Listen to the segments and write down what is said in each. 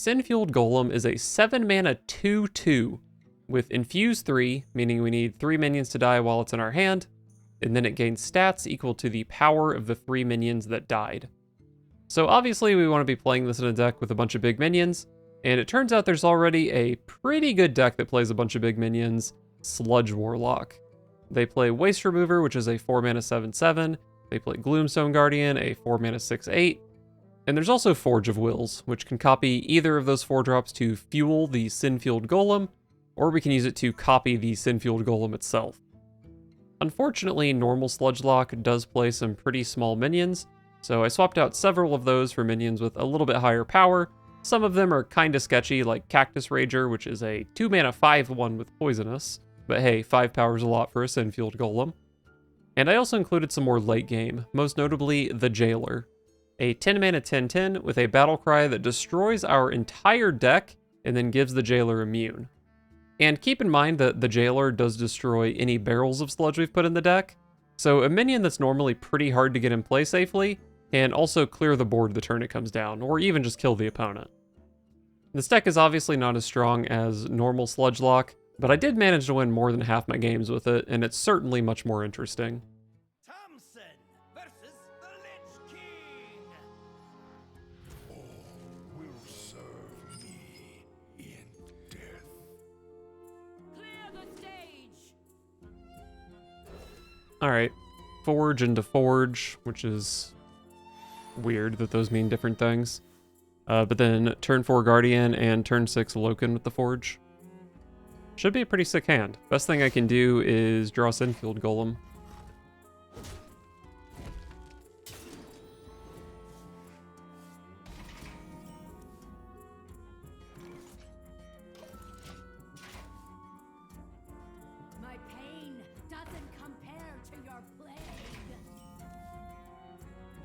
Sin-Fueled Golem is a 7 mana 2/2 with Infuse 3, meaning we need 3 minions to die while it's in our hand, and then it gains stats equal to the power of the 3 minions that died. So obviously we want to be playing this in a deck with a bunch of big minions, and it turns out there's already a pretty good deck that plays a bunch of big minions, Sludge Warlock. They play Waste Remover, which is a 4 mana 7/7, they play Gloomstone Guardian, a 4 mana 6/8, and there's also Forge of Wills, which can copy either of those 4-drops to fuel the Sin-Fueled Golem, or we can use it to copy the Sin-Fueled Golem itself. Unfortunately, normal Sludge Lock does play some pretty small minions, so I swapped out several of those for minions with a little bit higher power. Some of them are kinda sketchy, like Cactus Rager, which is a 2 mana 5/1 with Poisonous, but hey, 5 power is a lot for a Sin-Fueled Golem. And I also included some more late game, most notably the Jailer, a 10 mana 10/10 with a battle cry that destroys our entire deck and then gives the Jailer immune. And keep in mind that the Jailer does destroy any barrels of sludge we've put in the deck, so a minion that's normally pretty hard to get in play safely can also clear the board the turn it comes down, or even just kill the opponent. This deck is obviously not as strong as normal Sludge Lock, but I did manage to win more than half my games with it, and it's certainly much more interesting. Alright, Forge into Forge, which is weird that those mean different things. But then turn 4 Guardian and turn 6 Loken with the Forge. Should be a pretty sick hand. Best thing I can do is draw Sin-Fueled Golem.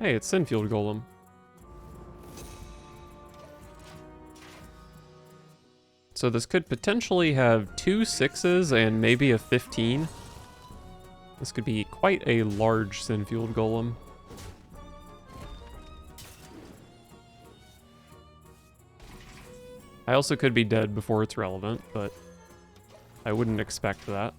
Hey, it's Sin-Fueled Golem. So this could potentially have 2 6s and maybe a 15. This could be quite a large Sin-Fueled Golem. I also could be dead before it's relevant, but I wouldn't expect that.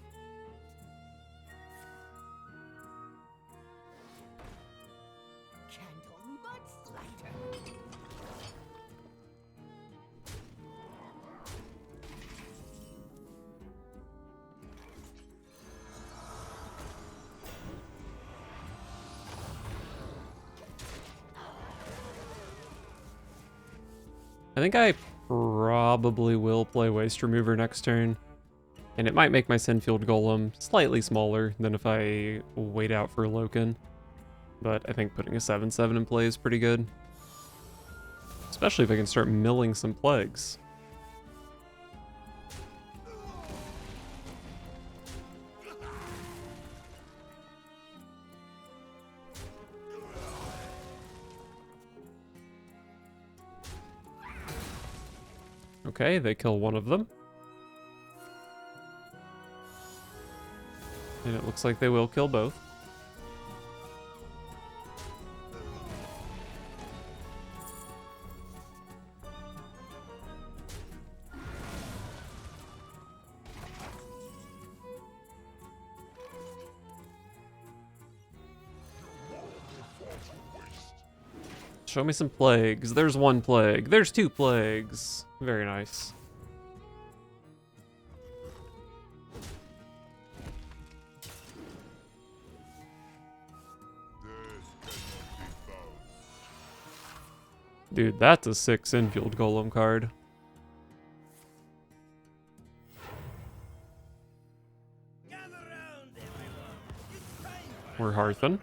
I think I probably will play Waste Remover next turn, and it might make my Sin-Fueled Golem slightly smaller than if I wait out for Loken, but I think putting a 7/7 in play is pretty good, especially if I can start milling some plagues. Okay, they kill one of them. And it looks like they will kill both. Show me some plagues. There's 1 plague. There's 2 plagues. Very nice. Dude, that's a sick Sin-Fueled Golem card. We're Hearthing.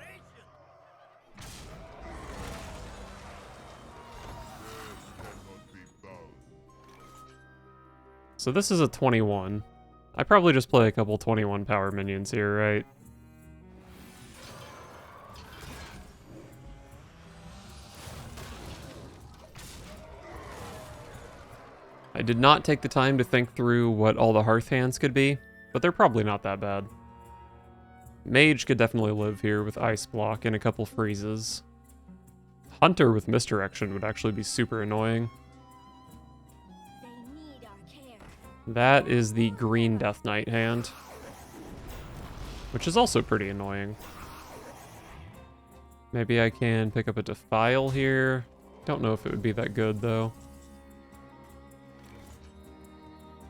So this is a 21. I probably just play a couple 21 power minions here, right? I did not take the time to think through what all the Hearth hands could be, but they're probably not that bad. Mage could definitely live here with Ice Block and a couple freezes. Hunter with Misdirection would actually be super annoying. That is the green Death Knight hand, which is also pretty annoying. Maybe I can pick up a Defile here. Don't know if it would be that good, though.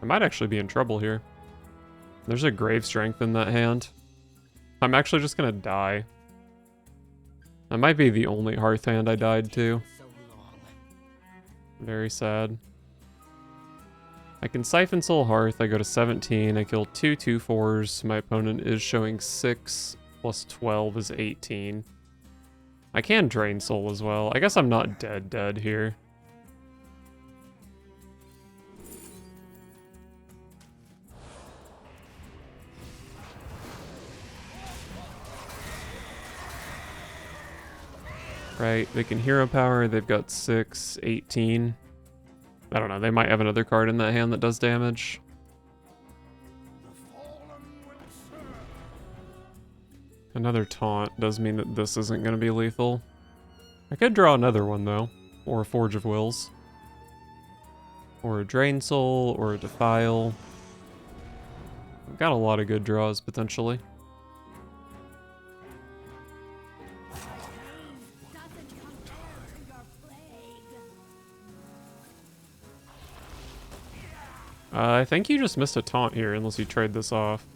I might actually be in trouble here. There's a Grave Strength in that hand. I'm actually just gonna die. That might be the only Hearth hand I died to. Very sad. I can Siphon Soul Hearth, I go to 17, I kill 2 2/4s. My opponent is showing 6 plus 12 is 18. I can Drain Soul as well. I guess I'm not dead here. Right, they can Hero Power, they've got 6, 18. I don't know, they might have another card in that hand that does damage. Another Taunt does mean that this isn't going to be lethal. I could draw another one though, or a Forge of Wills. Or a Drain Soul, or a Defile. I've got a lot of good draws potentially. I think you just missed a taunt here, unless you trade this off.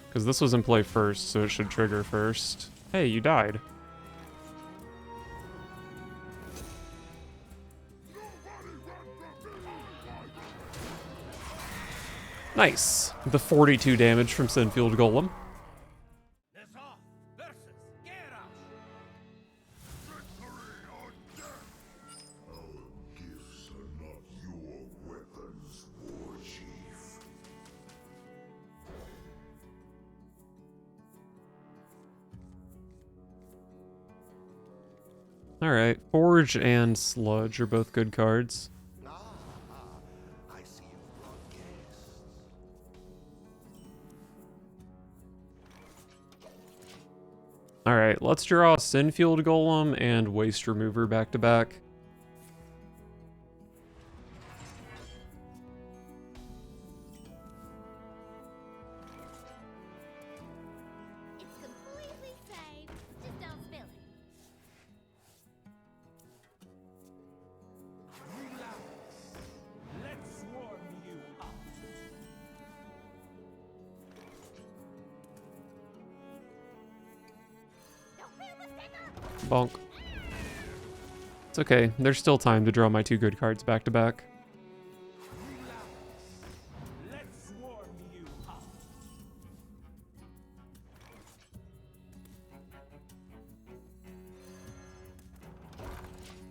Because this was in play first, so it should trigger first. Hey, you died. Nice. The 42 damage from Sinfield Golem. Alright, Forge and Sludge are both good cards. Alright, let's draw Sinfield Golem and Waste Remover back to back. Bonk. It's okay. There's still time to draw my 2 good cards back to back.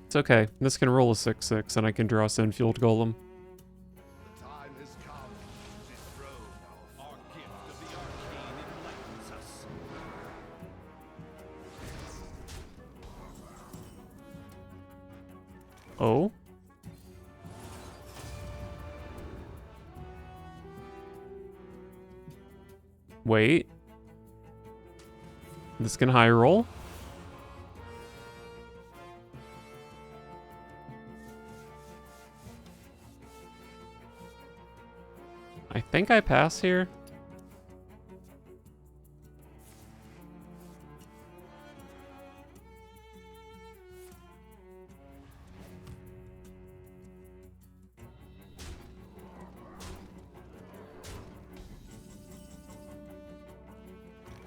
It's okay. This can roll a 6/6 and I can draw Sinfield Golem. Oh? Wait. This can high roll? I think I pass here.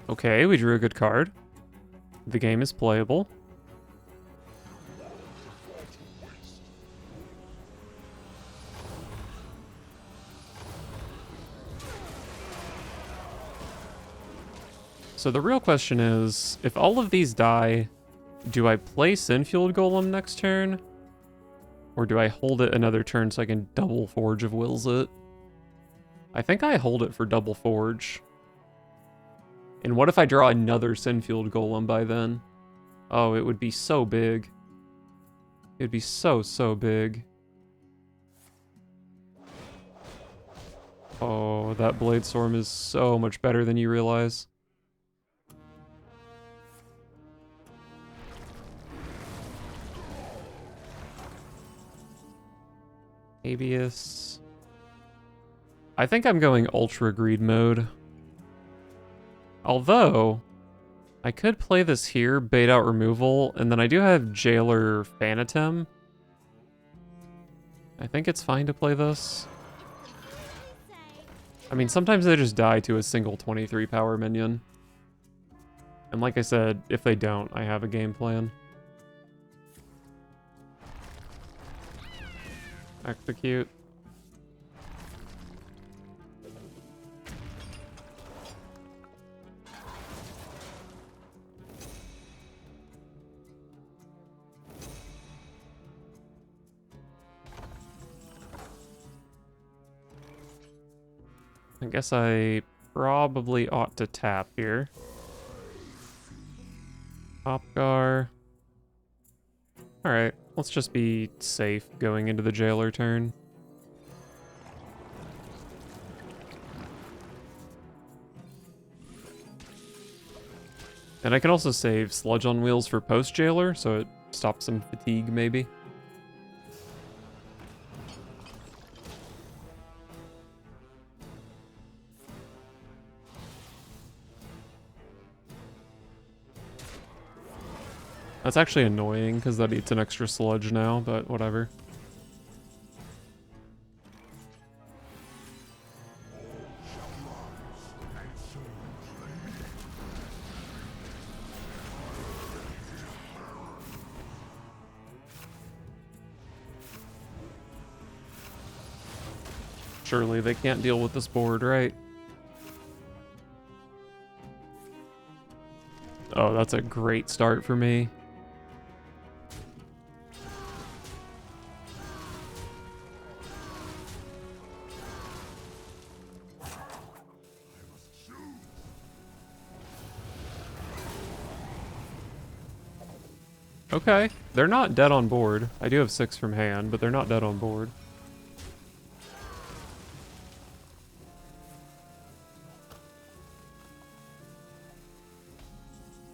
Okay, we drew a good card. The game is playable. So the real question is, if all of these die, do I play Sinfield Golem next turn? Or do I hold it another turn so I can double Forge of Wills it? I think I hold it for double Forge. And what if I draw another Sinfield Golem by then? Oh, it would be so big. It'd be so big. Oh, that Blade Storm is so much better than you realize. Habeas. I think I'm going Ultra Greed mode. Although, I could play this here, bait out removal, and then I do have Jailer Fanatim. I think it's fine to play this. I mean, sometimes they just die to a single 23 power minion. And like I said, if they don't, I have a game plan. Execute. I guess I probably ought to tap here. Hopgar. Alright, let's just be safe going into the Jailer turn. And I can also save Sludge on Wheels for post-Jailer, so it stops some fatigue, maybe. That's actually annoying, because that eats an extra sludge now, but whatever. Surely they can't deal with this board, right? Oh, that's a great start for me. Okay, they're not dead on board. I do have 6 from hand, but they're not dead on board.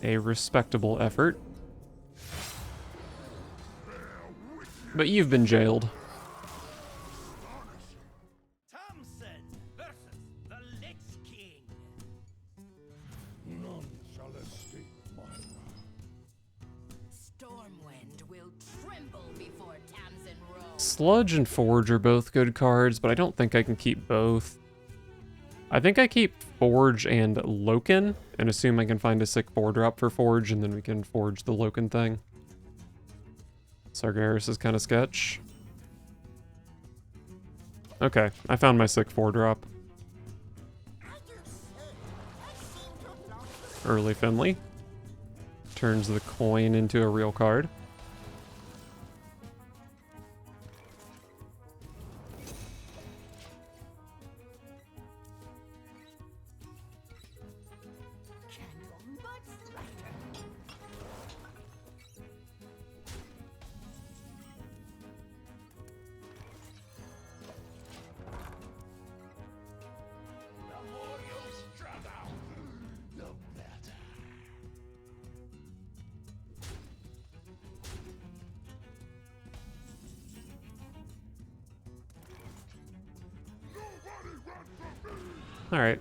A respectable effort. But you've been jailed. Sludge and Forge are both good cards, but I don't think I can keep both. I think I keep Forge and Loken, and assume I can find a sick 4-drop for Forge, and then we can forge the Loken thing. Sargeras is kind of sketch. Okay, I found my sick 4-drop. Early Finley. Turns the coin into a real card. All right.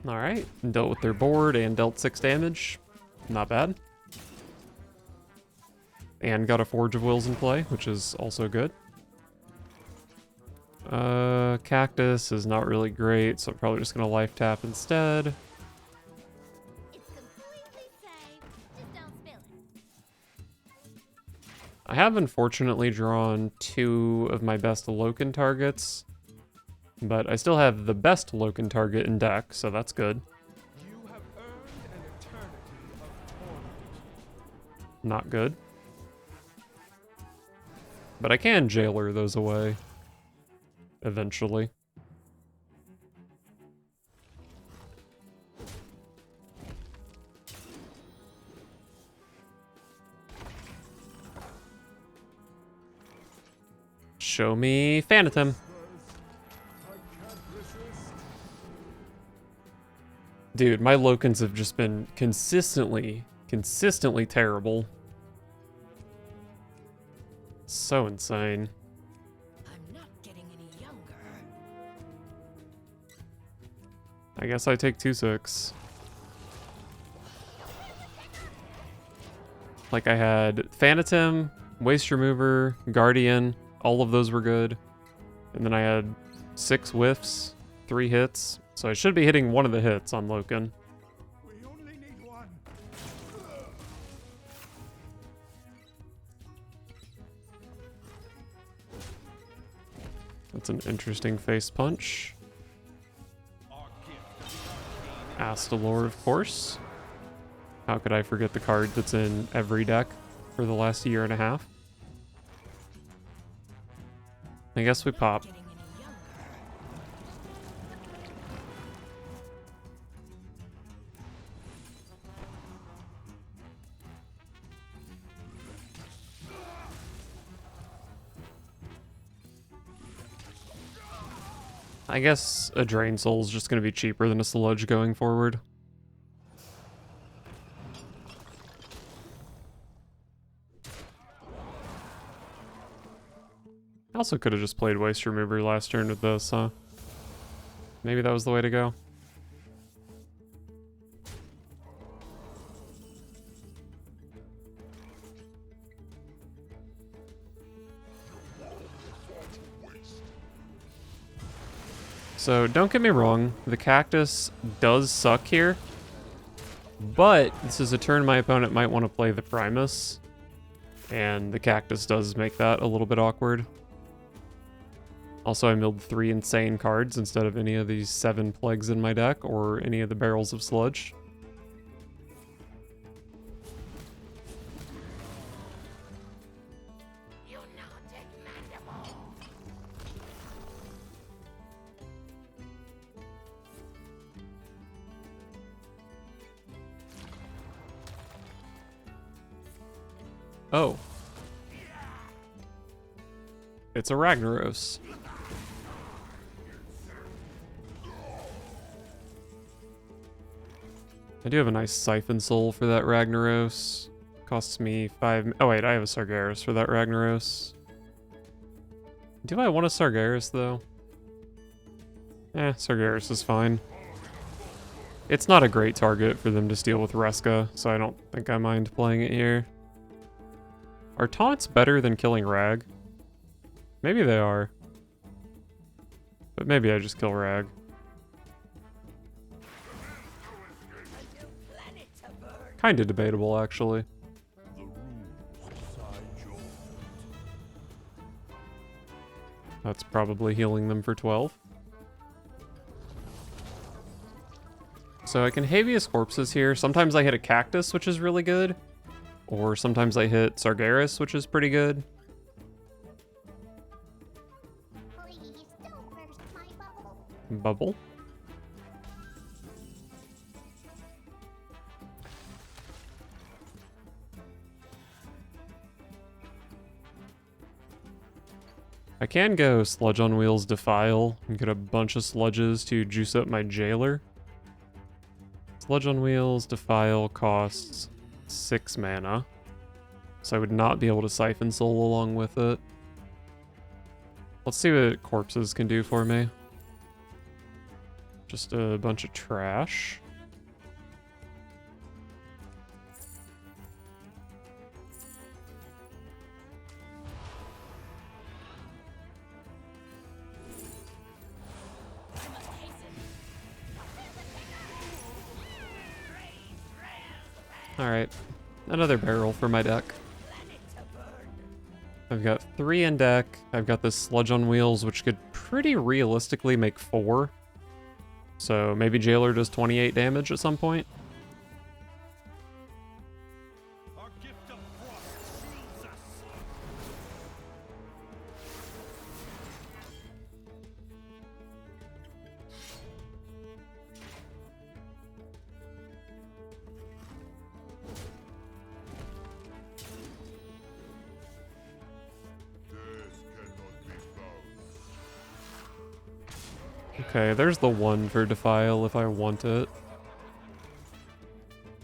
All right, dealt with their board and dealt 6 damage. Not bad. And got a Forge of Wills in play, which is also good. Cactus is not really great, so I'm probably just gonna life tap instead. It's completely safe. Just don't spill it. I have unfortunately drawn 2 of my best Loken targets, but I still have the best Loken target in deck, so that's good. You have earned an eternity of torment. Not good. But I can Jailer those away. Eventually. Show me Phantom. I can't resist. Dude, my Lokans have just been consistently terrible. So insane. I'm not getting any younger. I guess I take 2/6. Like I had Thanatim, Waste Remover, Guardian, all of those were good. And then I had 6 whiffs, 3 hits. So I should be hitting one of the hits on Loken. We only need one. That's an interesting face punch. Astalor, of course. How could I forget the card that's in every deck for the last year and a half? I guess we pop. Getting any younger. I guess a Drain Soul is just going to be cheaper than a Sludge going forward. I also could have just played Waste Remover last turn with this, huh? Maybe that was the way to go. So don't get me wrong, the Cactus does suck here, but this is a turn my opponent might want to play the Primus, and the Cactus does make that a little bit awkward. Also, I milled 3 insane cards instead of any of these 7 plagues in my deck or any of the barrels of sludge. You're not expendable. Oh. It's a Ragnaros. I do have a nice Siphon Soul for that Ragnaros. Costs me 5... Oh wait, I have a Sargeras for that Ragnaros. Do I want a Sargeras though? Sargeras is fine. It's not a great target for them to steal with Reska, so I don't think I mind playing it here. Are taunts better than killing Rag? Maybe they are. But maybe I just kill Rag. Kinda debatable, actually. That's probably healing them for 12. So I can Habeas Corpses here. Sometimes I hit a Cactus, which is really good. Or sometimes I hit Sargeras, which is pretty good. Please don't burst my bubble. Bubble. I can go Sludge on Wheels Defile and get a bunch of sludges to juice up my Jailer. Sludge on Wheels Defile costs 6 mana, so I would not be able to Siphon Soul along with it. Let's see what Corpses can do for me. Just a bunch of trash. Alright, another barrel for my deck. I've got 3 in deck. I've got this Sludge on Wheels, which could pretty realistically make 4. So maybe Jailer does 28 damage at some point. Our gift of frost shields us. Death cannot be Okay, there's the one for Defile if I want it.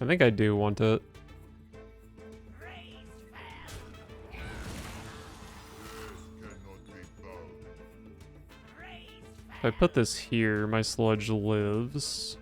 I think I do want it. If I put this here, my sludge lives.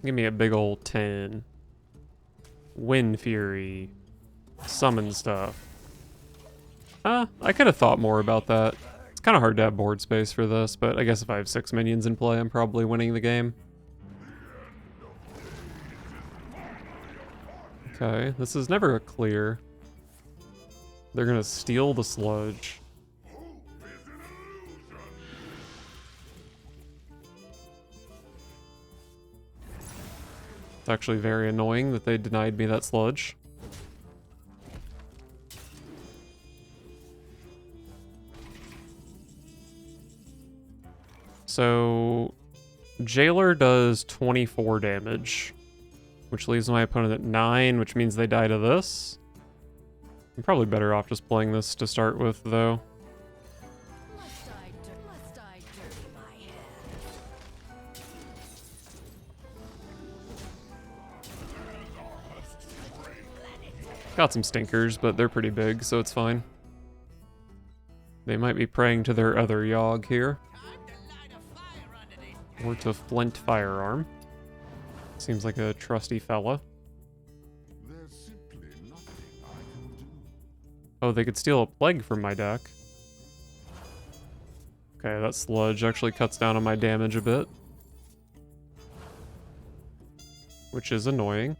Give me a big old 10. Wind Fury. Summon stuff. I could have thought more about that. It's kind of hard to have board space for this, but I guess if I have 6 minions in play, I'm probably winning the game. Okay, this is never a clear. They're gonna steal the sludge. It's actually very annoying that they denied me that sludge. So, Jailer does 24 damage, which leaves my opponent at 9, which means they die to this. I'm probably better off just playing this to start with, though. Must I dirty my hands? Got some stinkers, but they're pretty big, so it's fine. They might be praying to their other Yogg here. Or to Flint Firearm. Seems like a trusty fella. There's simply nothing I can do. Oh, they could steal a Plague from my deck. Okay, that sludge actually cuts down on my damage a bit. Which is annoying.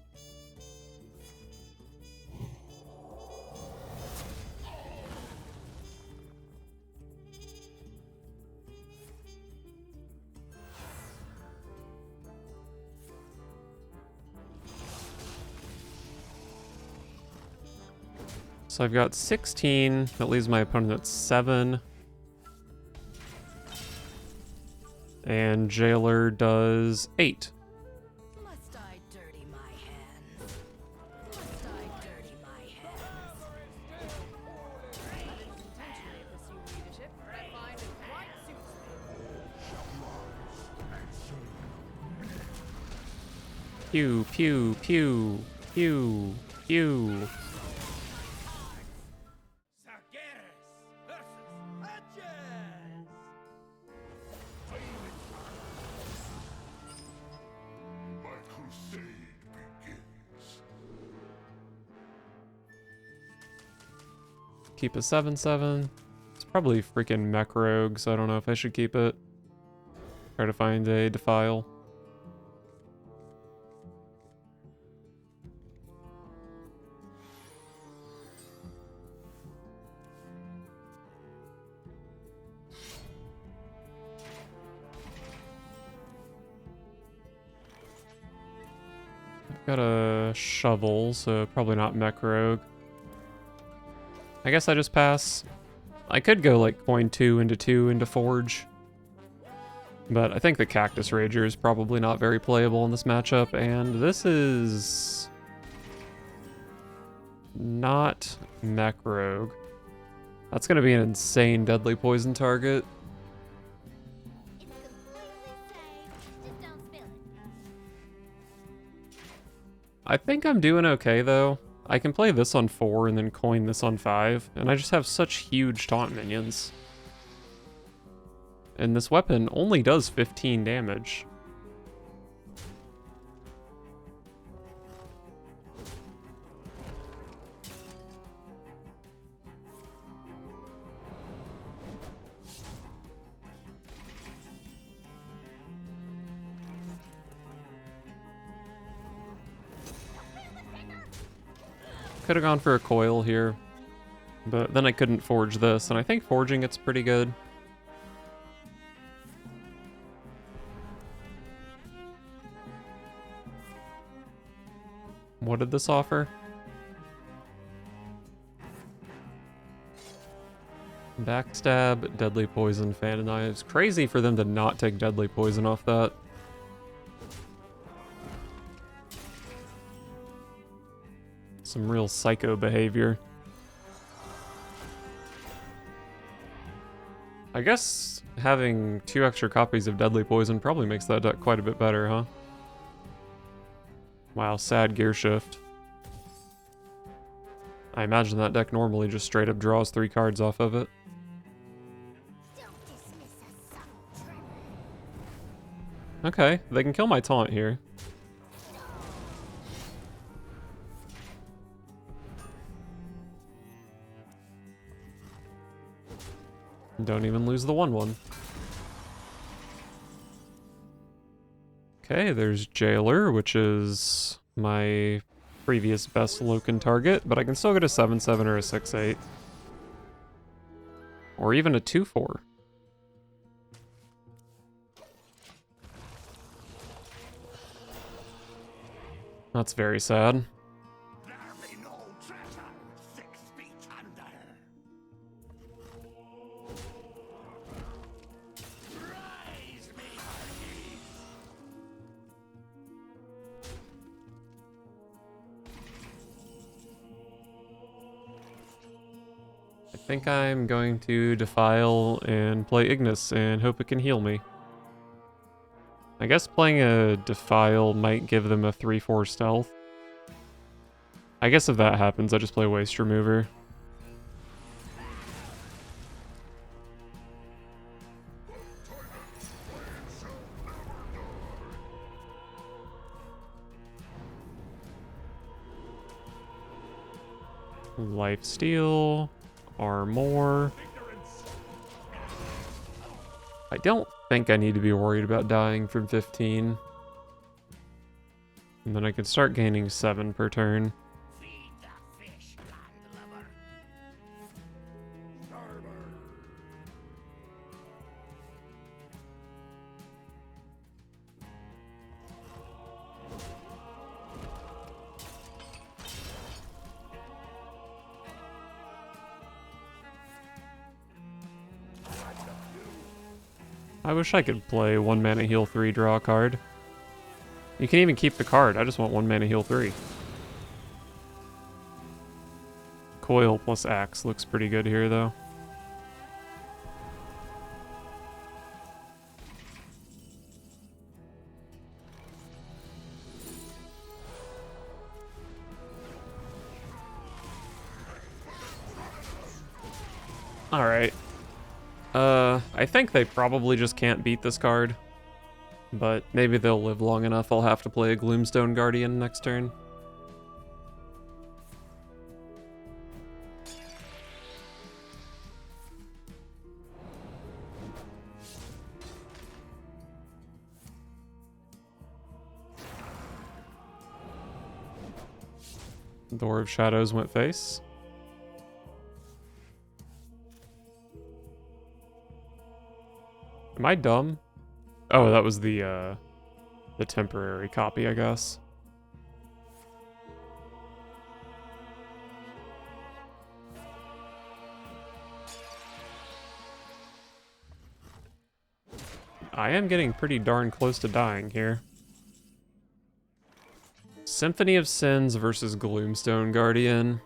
So I've got 16, that leaves my opponent at 7. And Jailer does 8. Must I dirty my hands? Must I dirty my hands? Intentionally pursue leadership, but I find it quite suits me. Pew, pew, pew, pew, pew. My crusade begins. Keep a 7/7. It's probably freaking Mech Rogue, so I don't know if I should keep it. Try to find a Defile. Got a shovel, so probably not Mech Rogue. I guess I just pass. I could go like coin 2 into Forge. But I think the Cactus Rager is probably not very playable in this matchup, and this is not Mech Rogue. That's gonna be an insane deadly poison target. It's completely safe. Just don't spill it. I think I'm doing okay though. I can play this on 4 and then coin this on 5, and I just have such huge taunt minions. And this weapon only does 15 damage. Could have gone for a coil here, but then I couldn't forge this, and I think forging it's pretty good. What did this offer? Backstab, Deadly Poison, Fan of Knives. Crazy for them to not take Deadly Poison off that. Some real psycho behavior. I guess having 2 extra copies of Deadly Poison probably makes that deck quite a bit better, huh? Wow, sad gear shift. I imagine that deck normally just straight up draws 3 cards off of it. Don't dismiss a subtle tremor. Okay, they can kill my taunt here. Don't even lose the 1/1. Okay, there's Jailer, which is my previous best Loken target, but I can still get a 7/7 or a 6/8. Or even a 2/4. That's very sad. There be no treasure 6 feet under. Raise me, Hercules. I think I'm going to Defile and play Ignis and hope it can heal me. I guess playing a Defile might give them a 3/4 stealth. I guess if that happens, I just play Waste Remover. Lifesteal, Armor. I don't think I need to be worried about dying from 15. And then I can start gaining 7 per turn. Feed the fish, landlubber. I wish I could play 1 mana heal 3, draw a card. You can even keep the card, I just want 1 mana heal 3. Coil plus Axe looks pretty good here though. Alright. I think they probably just can't beat this card. But maybe they'll live long enough I'll have to play a Gloomstone Guardian next turn. Door of Shadows went face. Am I dumb? Oh, that was the temporary copy, I guess. I am getting pretty darn close to dying here. Symphony of Sins versus Gloomstone Guardian.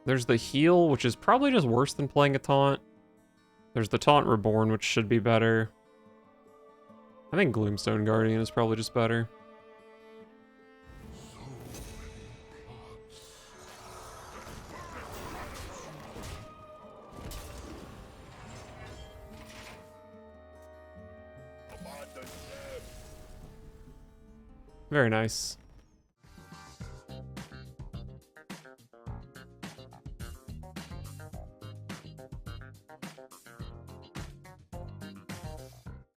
There's the heal, which is probably just worse than playing a taunt. There's the Taunt Reborn, which should be better. I think Gloomstone Guardian is probably just better. Very nice.